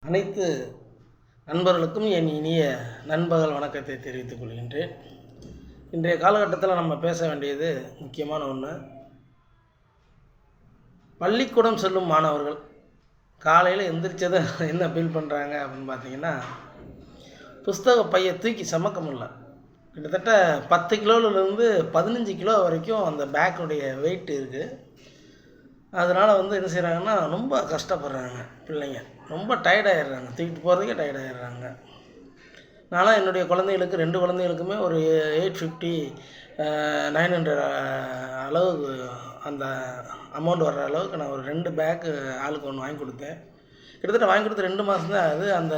அனைத்து நண்பர்களுக்கும் என் இனிய நண்பர்கள் வணக்கத்தை தெரிவித்துக் கொள்கின்றேன். இன்றைய காலகட்டத்தில் நம்ம பேச வேண்டியது முக்கியமான ஒன்று. பள்ளிக்கூடம் செல்லும் மாணவர்கள் காலையில் எந்திரிச்சதை என்ன ஃபீல் பண்ணுறாங்க அப்படின்னு பார்த்தீங்கன்னா, புஸ்தக பையை தூக்கி சுமக்க முடியல. கிட்டத்தட்ட 10 கிலோவிலேருந்து 15 கிலோ வரைக்கும் அந்த பேக்குடைய வெயிட் இருக்குது. அதனால் என்ன செய்கிறாங்கன்னா, ரொம்ப கஷ்டப்படுறாங்க பிள்ளைங்க. ரொம்ப டயர்டாகிடுறாங்க, தூக்கிட்டு போகிறதுக்கே டயர்டாகிடுறாங்க. நான்லாம் என்னுடைய குழந்தைகளுக்கு 2 குழந்தைகளுக்குமே ஒரு 850 900 அளவுக்கு அந்த அமௌண்ட் வர்ற அளவுக்கு நான் ஒரு 2 பேக்கு ஆளுக்கு ஒன்று வாங்கி கொடுத்தேன். கிட்டத்தட்ட வாங்கி கொடுத்து 2 மாதம் தான் அது. அந்த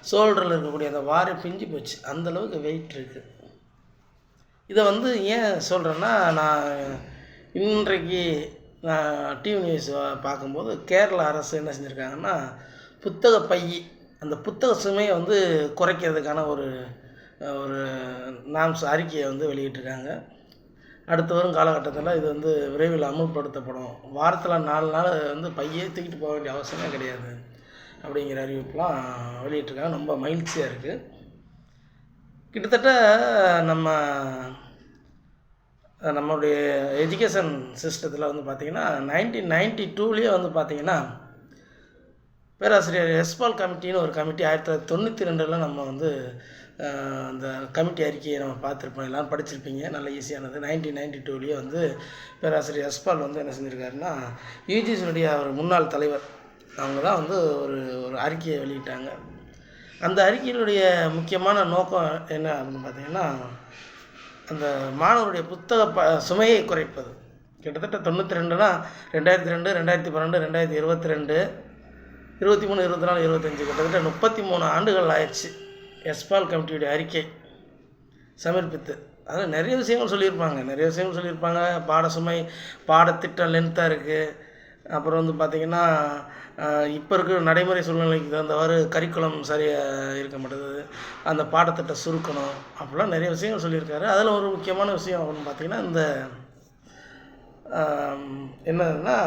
ஷோல்டரில் இருக்கக்கூடிய அந்த வாரை பிஞ்சு போச்சு, அந்தளவுக்கு வெயிட் இருக்குது. இதை ஏன் சொல்கிறேன்னா, நான் இன்றைக்கு டிவி நியூஸ் பார்க்கும்போது கேரளா அரசு என்ன செஞ்சுருக்காங்கன்னா, புத்தக பை அந்த புத்தக சுமையை குறைக்கிறதுக்கான ஒரு ஒரு நாம்ஸ் அறிக்கையை வெளியிட்டிருக்காங்க. அடுத்து வரும் காலகட்டத்தில் இது விரைவில் அமுல்படுத்தப்படும். வாரத்தில் 4 நாள் பையே தூக்கிட்டு போக வேண்டிய அவசியமே கிடையாது அப்படிங்கிற அறிவிப்புலாம் வெளியிட்டிருக்காங்க. ரொம்ப மகிழ்ச்சியாக இருக்குது. கிட்டத்தட்ட நம்மளுடைய எஜுகேஷன் சிஸ்டத்தில் பார்த்திங்கன்னா 1992லேயே பார்த்திங்கன்னா, பேராசிரியர் எஸ்பால் கமிட்டின்னு ஒரு கமிட்டி 1992 நம்ம அந்த கமிட்டி அறிக்கையை நம்ம பார்த்துருப்போம், எல்லோரும் படிச்சிருப்பீங்க, நல்ல ஈஸியானது. 1992லேயே பேராசிரியர் எஸ்பால் என்ன செஞ்சுருக்காருன்னா, யூஜிசியுடைய ஒரு முன்னாள் தலைவர் அவங்க தான் ஒரு ஒரு அறிக்கையை வெளியிட்டாங்க. அந்த அறிக்கையினுடைய முக்கியமான நோக்கம் என்ன அப்படின்னு பார்த்திங்கன்னா, அந்த மாணவருடைய புத்தக சுமையை குறைப்பது. கிட்டத்தட்ட 92னா 2002, 2012, 2022, 23, 24, 25 கிட்டத்தட்ட 33 ஆண்டுகள் ஆயிடுச்சு எஸ்பால் கமிட்டியுடைய அறிக்கை சமர்ப்பித்து. அதில் நிறைய விஷயங்கள் சொல்லியிருப்பாங்க. பாட சுமை, பாடத்திட்டம் லென்த்தாக இருக்குது. அப்புறம் பார்த்திங்கன்னா, இப்போ இருக்கிற நடைமுறை சூழ்நிலைக்கு தகுந்தவாறு கரிக்குலம் சரியாக இருக்க மாட்டேங்குது, அந்த பாடத்திட்டம் சுருக்கணும், அப்படிலாம் நிறைய விஷயங்கள் சொல்லியிருக்காரு. அதில் ஒரு முக்கியமான விஷயம் அப்படின்னு பார்த்திங்கன்னா, இந்த என்னதுன்னா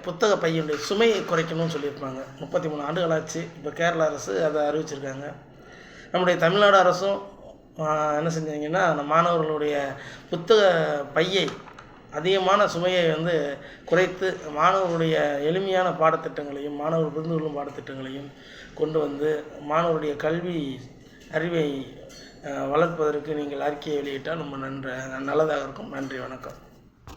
புத்தக பையனுடைய சுமையை குறைக்கணும்னு சொல்லியிருப்பாங்க. 33 ஆண்டுகள் ஆச்சு. இப்போ கேரளா அரசு அதை அறிவிச்சிருக்காங்க. நம்முடைய தமிழ்நாடு அரசும் என்ன செஞ்சாங்கன்னா, அந்த மாணவர்களுடைய புத்தக பையை அதிகமான சுமையை குறைத்து மாணவர்களுடைய எளிமையான பாடத்திட்டங்களையும் மாணவர் புரிந்து கொள்ளும் பாடத்திட்டங்களையும் கொண்டு மாணவருடைய கல்வி அறிவை வளர்ப்பதற்கு நீங்கள் அறிக்கையை வெளியிட்டால் ரொம்ப நல்லதாக இருக்கும். நன்றி, வணக்கம்.